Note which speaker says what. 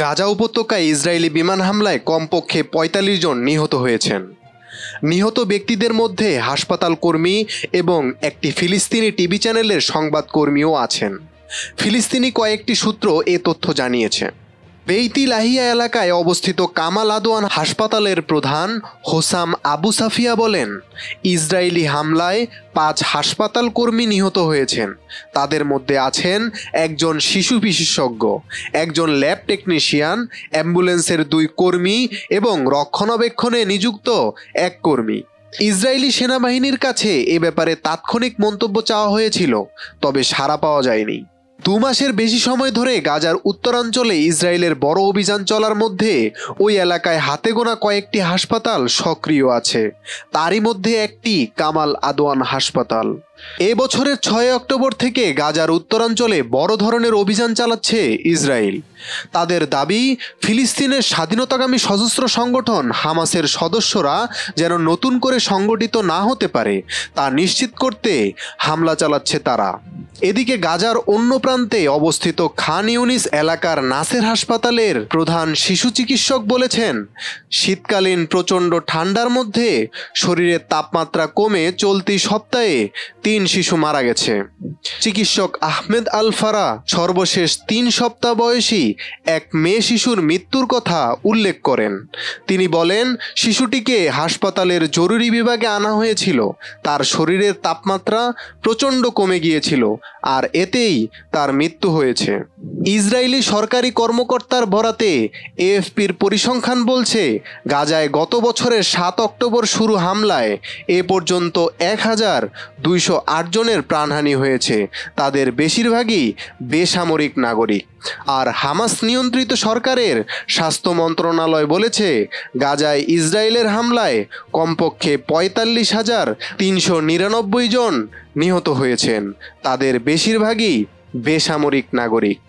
Speaker 1: গাজা উপত্যকায় ইসরায়েলি বিমান হামলায় কমপক্ষে ৪৫ জন নিহত হয়েছেন। নিহত ব্যক্তিদের মধ্যে হাসপাতাল কর্মী এবং একটি ফিলিস্তিনি টিভি চ্যানেলের সংবাদকর্মীও আছেন। ফিলিস্তিনি কয়েকটি সূত্র এ তথ্য জানিয়েছে। বেইতি লাহিয়া এলাকায় অবস্থিত কামাল আদওয়ান হাসপাতালের প্রধান হোসাম আবু সাফিয়া বলেন, ইসরায়েলি হামলায় ৫ হাসপাতাল কর্মী নিহত হয়েছেন। তাদের মধ্যে আছেন একজন শিশু বিশেষজ্ঞ, একজন ল্যাব টেকনিশিয়ান, অ্যাম্বুলেন্সের ২ কর্মী এবং রক্ষণাবেক্ষণে নিযুক্ত ১ কর্মী। ইসরায়েলি সেনাবাহিনীর কাছে এ ব্যাপারে তাৎক্ষণিক মন্তব্য চাওয়া হয়েছিল, তবে সাড়া পাওয়া যায়নি। ২ মাসের বেশি সময় ধরে গাজার উত্তরাঞ্চলে ইসরায়েলের বড় অভিযান চলার মধ্যে ওই এলাকায় হাতে গোনা কয়েকটি হাসপাতাল সক্রিয় আছে। তারই মধ্যে একটি কামাল আদওয়ান হাসপাতাল। এ বছরের ৬ অক্টোবর থেকে গাজার উত্তরাঞ্চলে বড় ধরনের অভিযান চালাচ্ছে ইসরায়েল। তাদের দাবি, ফিলিস্তিনের স্বাধীনতাকামী সশস্ত্র সংগঠন হামাসের সদস্যরা যেন নতুন করে সংগঠিত না হতে পারে তা নিশ্চিত করতে হামলা চালাচ্ছে তারা। এদিকে গাজার অন্য প্রান্তে অবস্থিত খান ইউনিস এলাকার নাসের হাসপাতালের প্রধান শিশু চিকিৎসক বলেছেন, শীতকালীন প্রচণ্ড ঠান্ডার মধ্যে শরীরের তাপমাত্রা কমে চলতি সপ্তাহে ৩ শিশু মারা গেছে। চিকিৎসক আহমেদ আল ফারা সর্বশেষ ৩ সপ্তাহ বয়সী এক মেয়ে শিশুর মৃত্যুর কথা উল্লেখ করেন। তিনি বলেন, শিশুটিকে হাসপাতালের জরুরি বিভাগে আনা হয়েছিল। তার শরীরের তাপমাত্রা প্রচণ্ড কমে গিয়েছিল আর এতেই তার মৃত্যু হয়েছে। ইসরায়েলি সরকারি কর্মকর্তার বরাতে এএফপির পরিসংখ্যান বলছে, গাজায় গত বছরের ৭ অক্টোবর শুরু হামলায় এ পর্যন্ত ১,২০৮ জনের প্রাণহানি হয়েছে। তাদের বেশিরভাগই বেসামরিক নাগরিক। আর হামাস নিয়ন্ত্রিত সরকারের স্বাস্থ্য মন্ত্রণালয় বলেছে, গাজায় ইসরায়েলের হামলায় কমপক্ষে ৪৫,৩৯৯ জন নিহত হয়েছেন। তাদের বেশিরভাগই বেসামরিক নাগরিক।